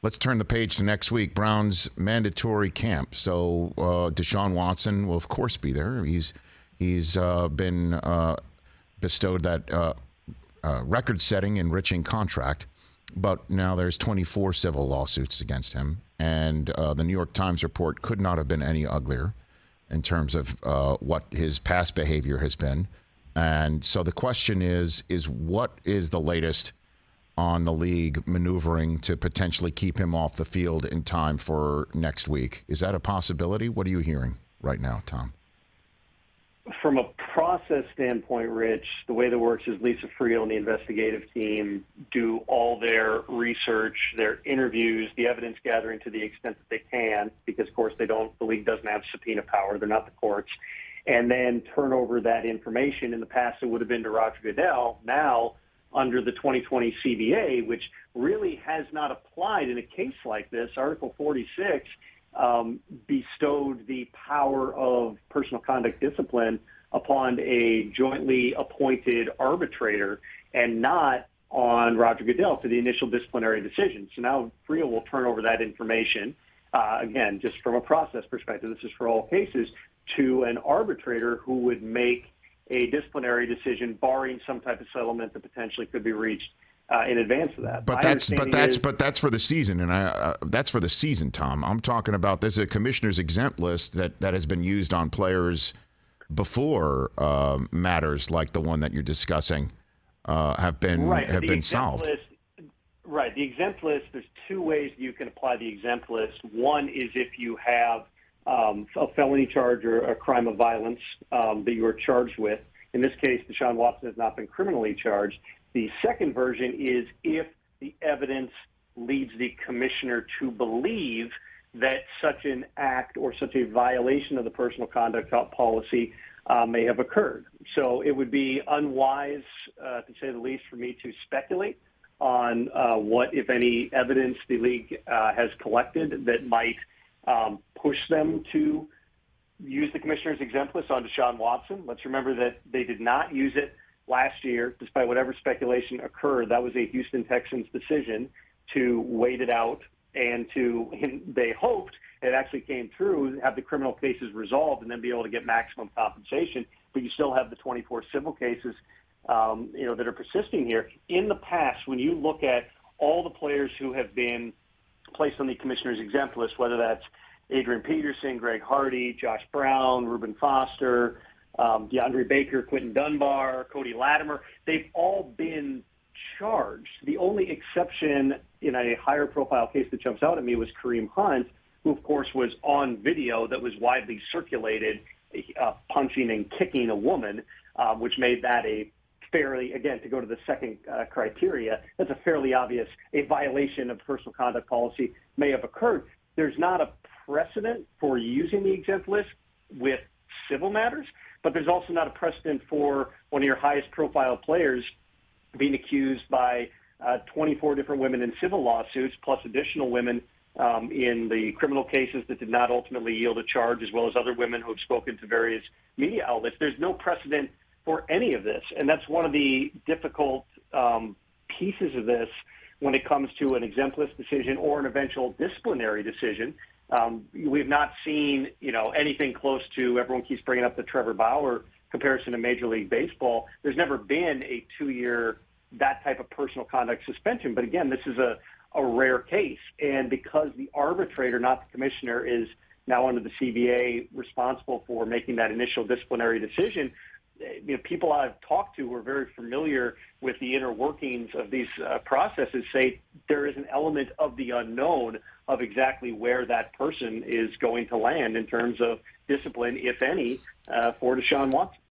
let's turn the page to next week. Browns mandatory camp. So Deshaun Watson will, of course, be there. He's been bestowed that record-setting, enriching contract. But now there's 24 civil lawsuits against him. And the New York Times report could not have been any uglier in terms of what his past behavior has been. And so the question is what is the latest on the league maneuvering to potentially keep him off the field in time for next week? Is that a possibility? What are you hearing right now, Tom? From a process standpoint, Rich, the way that works is Lisa Friel and the investigative team do all their research, their interviews, the evidence gathering to the extent that they can, because, of course, the league doesn't have subpoena power. They're not the courts. And then turn over that information. In the past, it would have been to Roger Goodell. Now, under the 2020 CBA, which really has not applied in a case like this, Article 46 bestowed the power of personal conduct discipline upon a jointly appointed arbitrator and not on Roger Goodell for the initial disciplinary decision. So now Friel will turn over that information, again, just from a process perspective, this is for all cases, to an arbitrator who would make a disciplinary decision barring some type of settlement that potentially could be reached in advance of that. But that's for the season, and that's for the season, Tom. I'm talking about there's a commissioner's exempt list that has been used on players before matters like the one that you're discussing have been solved. Right. The exempt list, there's two ways you can apply the exempt list. One is if you have a felony charge or a crime of violence that you are charged with. In this case, Deshaun Watson has not been criminally charged. The second version is if the evidence leads the commissioner to believe that such an act or such a violation of the personal conduct policy may have occurred. So it would be unwise, to say the least, for me to speculate on what, if any, evidence the league has collected that might push them to use the commissioner's exempt list on Deshaun Watson. Let's remember that they did not use it last year, despite whatever speculation occurred. That was a Houston Texans decision to wait it out and they hoped it actually came through, have the criminal cases resolved and then be able to get maximum compensation. But you still have the 24 civil cases, that are persisting here. In the past, when you look at all the players who have been placed on the commissioner's exempt list, whether that's Adrian Peterson, Greg Hardy, Josh Brown, Reuben Foster, DeAndre Baker, Quentin Dunbar, Cody Latimer, they've all been charged. The only exception in a higher profile case that jumps out at me was Kareem Hunt, who of course was on video that was widely circulated, punching and kicking a woman, which made that a fairly, again, to go to the second criteria, that's a fairly obvious, a violation of personal conduct policy may have occurred. There's not a precedent for using the exempt list with civil matters, but there's also not a precedent for one of your highest profile players being accused by 24 different women in civil lawsuits, plus additional women in the criminal cases that did not ultimately yield a charge, as well as other women who have spoken to various media outlets. There's no precedent for any of this, and that's one of the difficult pieces of this when it comes to an exempt list decision or an eventual disciplinary decision. We've not seen, anything close to, everyone keeps bringing up the Trevor Bauer comparison to Major League Baseball. There's never been a 2-year, that type of personal conduct suspension. But again, this is a rare case. And because the arbitrator, not the commissioner, is now under the CBA responsible for making that initial disciplinary decision, people I've talked to who are very familiar with the inner workings of these processes say there is an element of the unknown of exactly where that person is going to land in terms of discipline, if any, for Deshaun Watson.